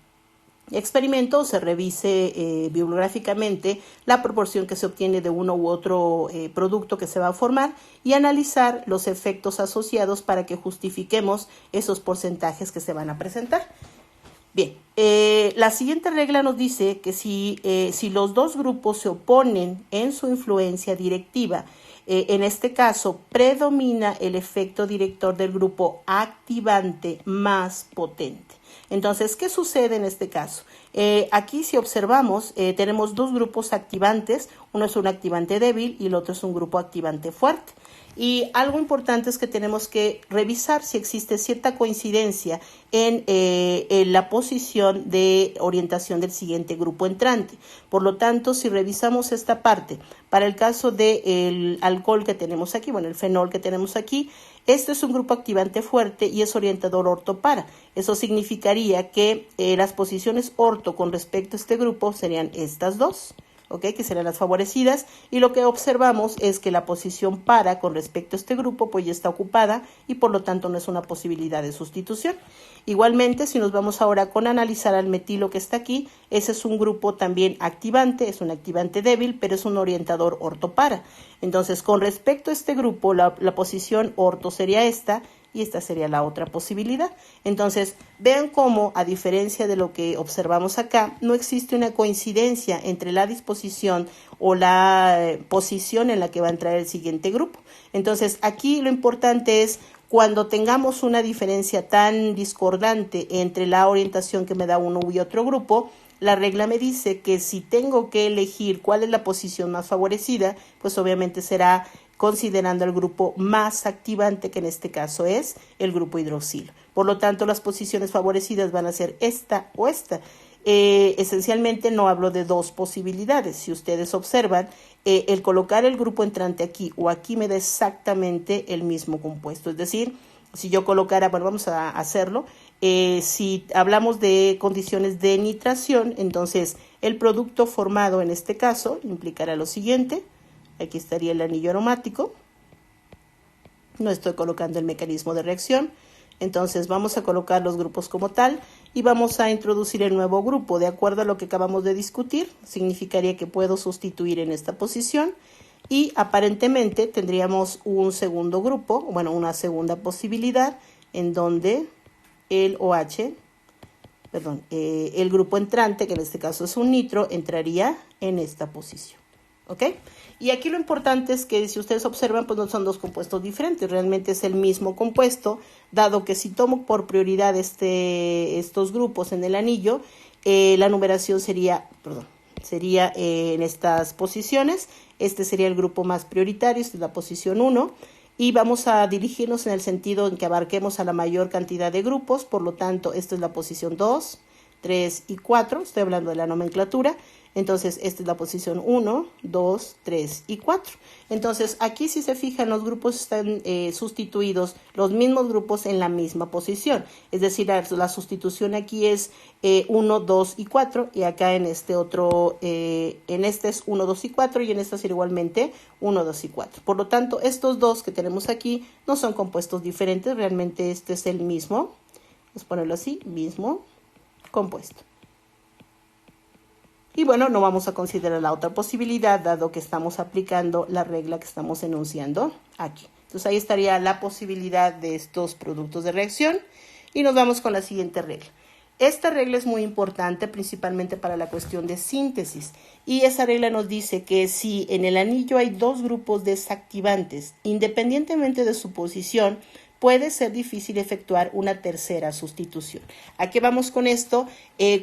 experimento, se revise bibliográficamente la proporción que se obtiene de uno u otro producto que se va a formar y analizar los efectos asociados para que justifiquemos esos porcentajes que se van a presentar. Bien, la siguiente regla nos dice que si los dos grupos se oponen en su influencia directiva, en este caso predomina el efecto director del grupo activante más potente. Entonces, ¿qué sucede en este caso? Aquí, si observamos, tenemos dos grupos activantes, uno es un activante débil y el otro es un grupo activante fuerte. Y algo importante es que tenemos que revisar si existe cierta coincidencia en la posición de orientación del siguiente grupo entrante. Por lo tanto, si revisamos esta parte, para el caso del alcohol que tenemos aquí, el fenol que tenemos aquí, este es un grupo activante fuerte y es orientador orto-para. Eso significaría que las posiciones orto con respecto a este grupo serían estas dos, que serían las favorecidas, y lo que observamos es que la posición para con respecto a este grupo pues ya está ocupada y por lo tanto no es una posibilidad de sustitución. Igualmente, si nos vamos ahora con analizar al metilo que está aquí, ese es un grupo también activante, es un activante débil, pero es un orientador orto-para. Entonces, con respecto a este grupo, la posición orto sería esta, y esta sería la otra posibilidad. Entonces, vean cómo, a diferencia de lo que observamos acá, no existe una coincidencia entre la disposición o la posición en la que va a entrar el siguiente grupo. Entonces, aquí lo importante es, cuando tengamos una diferencia tan discordante entre la orientación que me da uno y otro grupo, la regla me dice que si tengo que elegir cuál es la posición más favorecida, pues obviamente será considerando el grupo más activante, que en este caso es el grupo hidroxilo. Por lo tanto, las posiciones favorecidas van a ser esta o esta. Esencialmente no hablo de dos posibilidades. Si ustedes observan, el colocar el grupo entrante aquí o aquí me da exactamente el mismo compuesto. Es decir, si yo colocara, bueno, vamos a hacerlo. Si hablamos de condiciones de nitración, entonces el producto formado en este caso implicará lo siguiente. Aquí estaría el anillo aromático. No estoy colocando el mecanismo de reacción. Entonces vamos a colocar los grupos como tal y vamos a introducir el nuevo grupo. De acuerdo a lo que acabamos de discutir, significaría que puedo sustituir en esta posición y aparentemente tendríamos un segundo grupo, bueno, una segunda posibilidad en donde el OH, el grupo entrante, que en este caso es un nitro, entraría en esta posición. ¿Ok? Y aquí lo importante es que si ustedes observan, pues no son dos compuestos diferentes, realmente es el mismo compuesto, dado que si tomo por prioridad estos grupos en el anillo, la numeración sería en estas posiciones. Este sería el grupo más prioritario, esta es la posición 1, y vamos a dirigirnos en el sentido en que abarquemos a la mayor cantidad de grupos, por lo tanto, esta es la posición 2, 3 y 4, estoy hablando de la nomenclatura. Entonces, esta es la posición 1, 2, 3 y 4. Entonces, aquí si se fijan, los grupos están sustituidos, los mismos grupos en la misma posición. Es decir, la sustitución aquí es 1, 2 y 4. Y acá en este otro, en este es 1, 2 y 4. Y en esta será igualmente 1, 2 y 4. Por lo tanto, estos dos que tenemos aquí no son compuestos diferentes. Realmente este es el mismo. Vamos a ponerlo así, mismo compuesto. Y bueno, no vamos a considerar la otra posibilidad, dado que estamos aplicando la regla que estamos enunciando aquí. Entonces ahí estaría la posibilidad de estos productos de reacción. Y nos vamos con la siguiente regla. Esta regla es muy importante, principalmente para la cuestión de síntesis. Y esa regla nos dice que si en el anillo hay dos grupos desactivantes, independientemente de su posición, puede ser difícil efectuar una tercera sustitución. ¿A qué vamos con esto?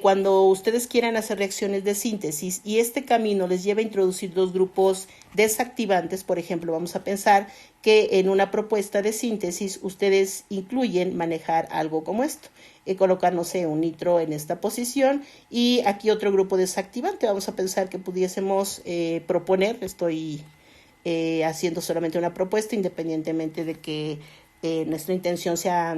Cuando ustedes quieran hacer reacciones de síntesis y este camino les lleva a introducir dos grupos desactivantes, por ejemplo, vamos a pensar que en una propuesta de síntesis ustedes incluyen manejar algo como esto. Colocar, no sé, un nitro en esta posición y aquí otro grupo desactivante. Vamos a pensar que pudiésemos proponer, estoy haciendo solamente una propuesta, independientemente de que nuestra intención sea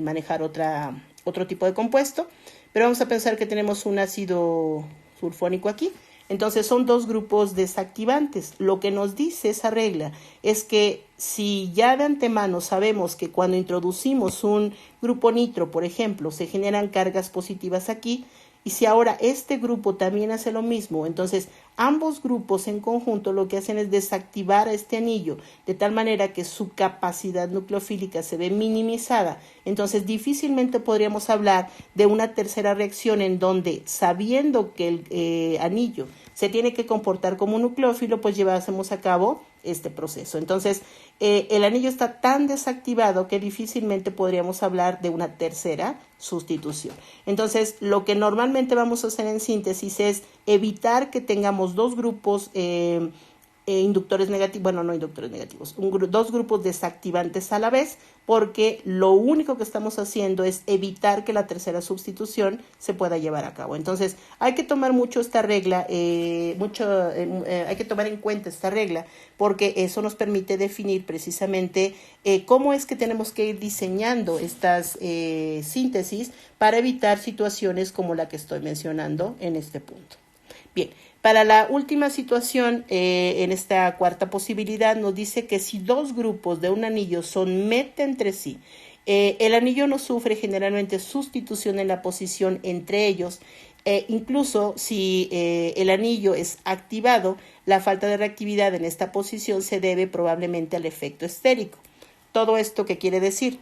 manejar otro tipo de compuesto, pero vamos a pensar que tenemos un ácido sulfónico aquí. Entonces son dos grupos desactivantes. Lo que nos dice esa regla es que si ya de antemano sabemos que cuando introducimos un grupo nitro, por ejemplo, se generan cargas positivas aquí, y si ahora este grupo también hace lo mismo, entonces ambos grupos en conjunto lo que hacen es desactivar a este anillo, de tal manera que su capacidad nucleofílica se ve minimizada. Entonces difícilmente podríamos hablar de una tercera reacción en donde, sabiendo que el anillo se tiene que comportar como un nucleófilo, pues llevásemos a cabo este proceso. Entonces, el anillo está tan desactivado que difícilmente podríamos hablar de una tercera sustitución. Entonces, lo que normalmente vamos a hacer en síntesis es evitar que tengamos dos grupos inductores negativos, bueno, no inductores negativos, dos grupos desactivantes a la vez, porque lo único que estamos haciendo es evitar que la tercera sustitución se pueda llevar a cabo. Entonces, hay que tomar mucho esta regla, hay que tomar en cuenta esta regla, porque eso nos permite definir precisamente cómo es que tenemos que ir diseñando estas síntesis para evitar situaciones como la que estoy mencionando en este punto. Bien, para la última situación, en esta cuarta posibilidad, nos dice que si dos grupos de un anillo son meta entre sí, el anillo no sufre generalmente sustitución en la posición entre ellos. Incluso si el anillo es activado, la falta de reactividad en esta posición se debe probablemente al efecto estérico. ¿Todo esto qué quiere decir?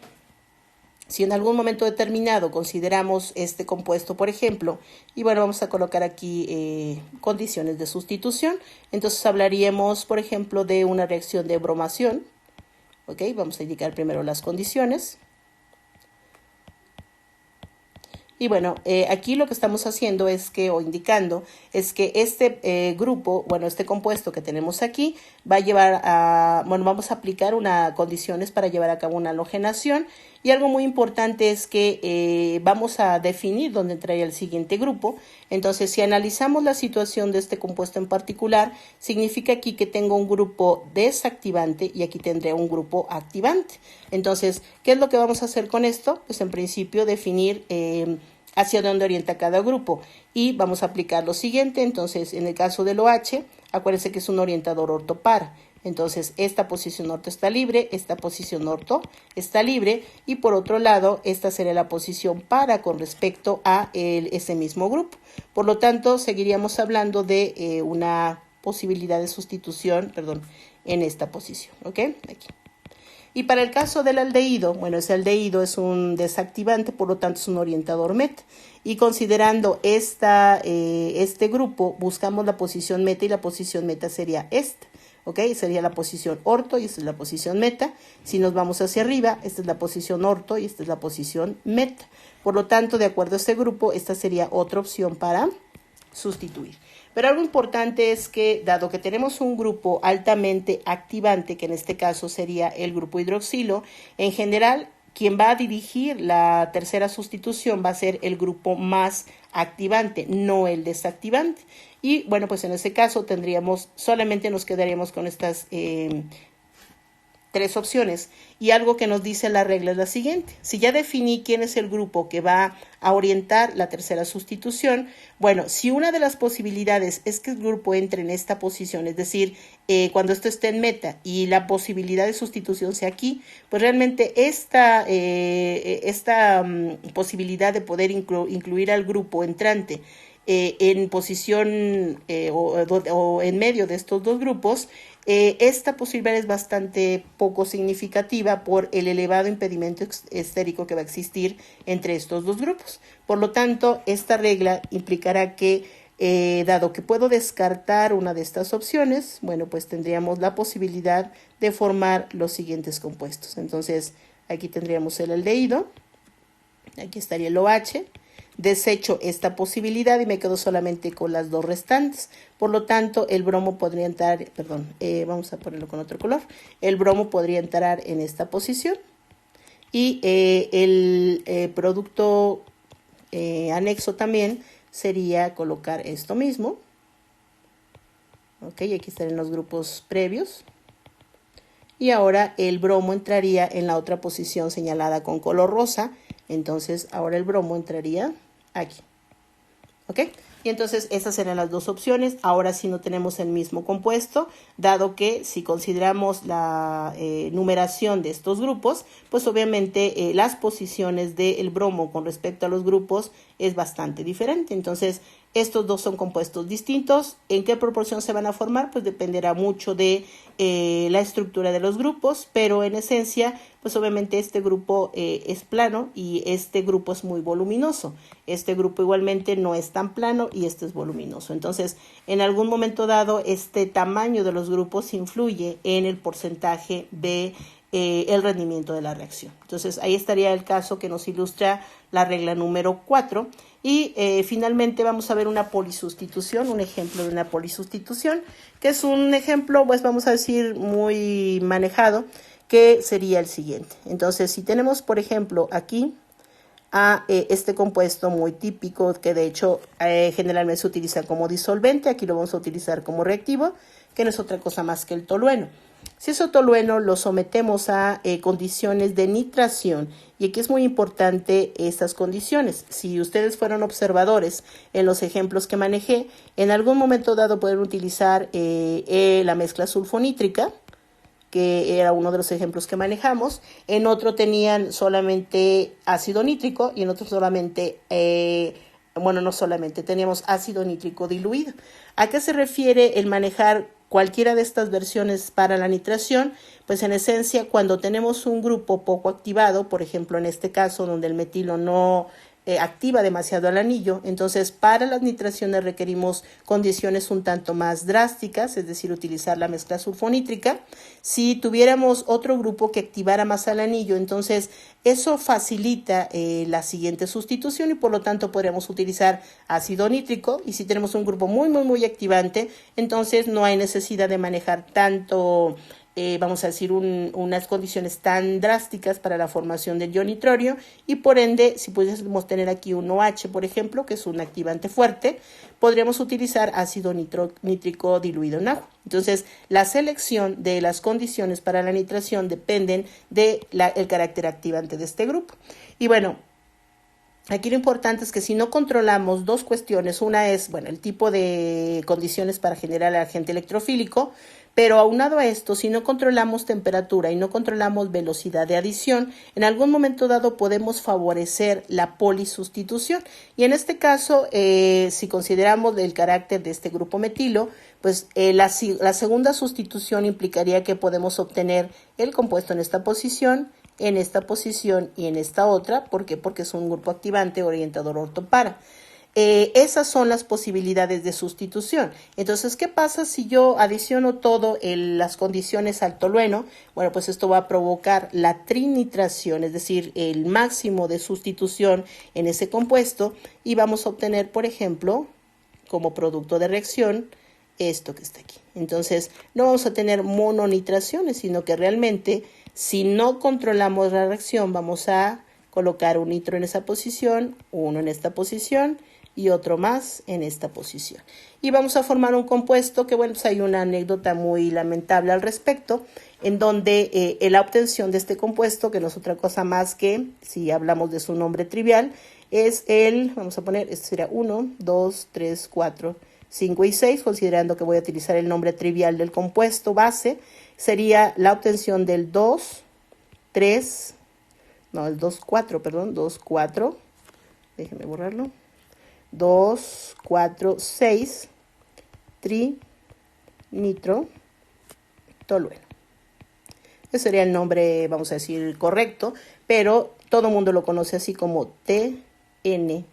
Si en algún momento determinado consideramos este compuesto, por ejemplo, y bueno, vamos a colocar aquí condiciones de sustitución, entonces hablaríamos, por ejemplo, de una reacción de bromación. Ok, vamos a indicar primero las condiciones. Y bueno, aquí lo que estamos haciendo es que, o indicando, es que este grupo, bueno, este compuesto que tenemos aquí, va a llevar a, bueno, vamos a aplicar unas condiciones para llevar a cabo una halogenación. Y algo muy importante es que vamos a definir dónde entraría el siguiente grupo. Entonces, si analizamos la situación de este compuesto en particular, significa aquí que tengo un grupo desactivante y aquí tendré un grupo activante. Entonces, ¿qué es lo que vamos a hacer con esto? Pues en principio definir hacia dónde orienta cada grupo y vamos a aplicar lo siguiente. Entonces, en el caso del OH, acuérdense que es un orientador ortopar. Entonces, esta posición orto está libre, esta posición orto está libre y por otro lado, esta sería la posición para con respecto a ese mismo grupo. Por lo tanto, seguiríamos hablando de una posibilidad de sustitución, en esta posición, ¿ok? Aquí. Y para el caso del aldehído, bueno, ese aldehído es un desactivante, por lo tanto es un orientador meta. Y considerando este grupo, buscamos la posición meta y la posición meta sería esta. ¿Ok? Sería la posición orto y esta es la posición meta. Si nos vamos hacia arriba, esta es la posición orto y esta es la posición meta. Por lo tanto, de acuerdo a este grupo, esta sería otra opción para sustituir. Pero algo importante es que, dado que tenemos un grupo altamente activante, que en este caso sería el grupo hidroxilo, en general, quien va a dirigir la tercera sustitución va a ser el grupo más activante, no el desactivante. Y bueno, pues en ese caso solamente nos quedaríamos con estas tres opciones. Y algo que nos dice la regla es la siguiente. Si ya definí quién es el grupo que va a orientar la tercera sustitución, bueno, si una de las posibilidades es que el grupo entre en esta posición, es decir, cuando esto esté en meta y la posibilidad de sustitución sea aquí, pues realmente esta posibilidad de poder incluir al grupo entrante en posición o en medio de estos dos grupos, esta posibilidad es bastante poco significativa por el elevado impedimento estérico que va a existir entre estos dos grupos. Por lo tanto, esta regla implicará que, dado que puedo descartar una de estas opciones, bueno, pues tendríamos la posibilidad de formar los siguientes compuestos. Entonces, aquí tendríamos el aldehído, aquí estaría el OH, desecho esta posibilidad y me quedo solamente con las dos restantes. Por lo tanto, el bromo podría entrar, vamos a ponerlo con otro color. El bromo podría entrar en esta posición y el producto anexo también sería colocar esto mismo. Ok, aquí estarían los grupos previos. Y ahora el bromo entraría en la otra posición señalada con color rosa. Entonces, ahora el bromo entraría aquí. ¿Ok? Y entonces esas serán las dos opciones. Ahora sí no tenemos el mismo compuesto, dado que si consideramos la numeración de estos grupos, pues obviamente las posiciones del bromo con respecto a los grupos es bastante diferente. Entonces, estos dos son compuestos distintos. ¿En qué proporción se van a formar? Pues dependerá mucho de la estructura de los grupos, pero en esencia, pues obviamente este grupo es plano y este grupo es muy voluminoso. Este grupo igualmente no es tan plano y este es voluminoso. Entonces, en algún momento dado, este tamaño de los grupos influye en el porcentaje de el rendimiento de la reacción. Entonces, ahí estaría el caso que nos ilustra la regla número 4. Y finalmente vamos a ver una polisustitución, un ejemplo de una polisustitución, que es un ejemplo, pues vamos a decir, muy manejado, que sería el siguiente. Entonces, si tenemos, por ejemplo, aquí a este compuesto muy típico, que de hecho generalmente se utiliza como disolvente, aquí lo vamos a utilizar como reactivo, que no es otra cosa más que el tolueno. Si ese tolueno lo sometemos a condiciones de nitración, y aquí es muy importante estas condiciones. Si ustedes fueron observadores en los ejemplos que manejé, en algún momento dado pueden utilizar la mezcla sulfonítrica, que era uno de los ejemplos que manejamos. En otro tenían solamente ácido nítrico y en otro solamente, no solamente, teníamos ácido nítrico diluido. ¿A qué se refiere el manejar cualquiera de estas versiones para la nitración? Pues en esencia, cuando tenemos un grupo poco activado, por ejemplo en este caso donde el metilo no activa demasiado al anillo. Entonces, para las nitraciones requerimos condiciones un tanto más drásticas, es decir, utilizar la mezcla sulfonítrica. Si tuviéramos otro grupo que activara más al anillo, entonces eso facilita la siguiente sustitución y por lo tanto podríamos utilizar ácido nítrico. Y si tenemos un grupo muy activante, entonces no hay necesidad de manejar tanto vamos a decir, unas condiciones tan drásticas para la formación del ion nitrorio y por ende, si pudiésemos tener aquí un OH, por ejemplo, que es un activante fuerte, podríamos utilizar ácido nítrico diluido en agua. Entonces, la selección de las condiciones para la nitración dependen del carácter activante de este grupo. Y bueno, aquí lo importante es que si no controlamos dos cuestiones, una es, bueno, el tipo de condiciones para generar el agente electrofílico, pero aunado a esto, si no controlamos temperatura y no controlamos velocidad de adición, en algún momento dado podemos favorecer la polisustitución. Y en este caso, si consideramos el carácter de este grupo metilo, pues la segunda sustitución implicaría que podemos obtener el compuesto en esta posición y en esta otra. ¿Por qué? Porque es un grupo activante orientador ortopara. Esas son las posibilidades de sustitución. Entonces, ¿qué pasa si yo adiciono todo las condiciones al tolueno? Bueno, pues esto va a provocar la trinitración, es decir, el máximo de sustitución en ese compuesto y vamos a obtener, por ejemplo, como producto de reacción, esto que está aquí. Entonces, no vamos a tener mononitraciones, sino que realmente, si no controlamos la reacción, vamos a colocar un nitro en esa posición, uno en esta posición y otro más en esta posición. Y vamos a formar un compuesto que, bueno, pues hay una anécdota muy lamentable al respecto, en donde la obtención de este compuesto, que no es otra cosa más que, si hablamos de su nombre trivial, es vamos a poner, este sería 1, 2, 3, 4, 5 y 6, considerando que voy a utilizar el nombre trivial del compuesto base, sería la obtención del 2, 4, déjenme borrarlo, 2, 4, 6, trinitrotolueno. Ese sería el nombre, vamos a decir, correcto, pero todo el mundo lo conoce así como TNT,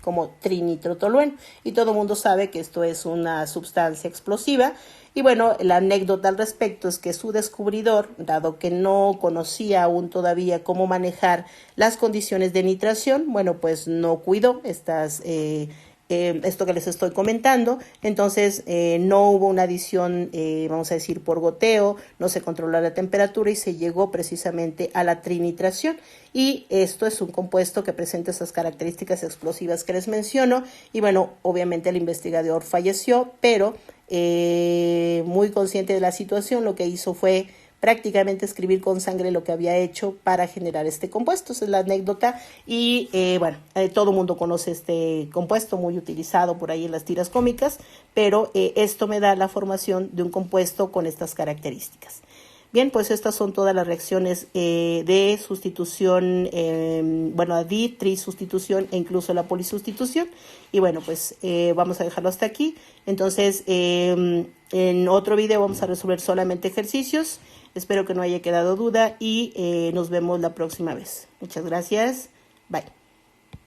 como trinitrotolueno, y todo el mundo sabe que esto es una sustancia explosiva. Y bueno, la anécdota al respecto es que su descubridor, dado que no conocía aún todavía cómo manejar las condiciones de nitración, bueno, pues no cuidó esto que les estoy comentando. Entonces no hubo una adición, vamos a decir, por goteo, no se controló la temperatura y se llegó precisamente a la trinitración. Y esto es un compuesto que presenta esas características explosivas que les menciono. Y bueno, obviamente el investigador falleció, pero muy consciente de la situación, lo que hizo fue prácticamente escribir con sangre lo que había hecho para generar este compuesto. Esa es la anécdota y bueno, todo el mundo conoce este compuesto, muy utilizado por ahí en las tiras cómicas, pero esto me da la formación de un compuesto con estas características. Bien, pues estas son todas las reacciones de sustitución, de trisustitución e incluso la polisustitución. Y bueno, pues vamos a dejarlo hasta aquí. Entonces, en otro video vamos a resolver solamente ejercicios. Espero que no haya quedado duda y nos vemos la próxima vez. Muchas gracias. Bye.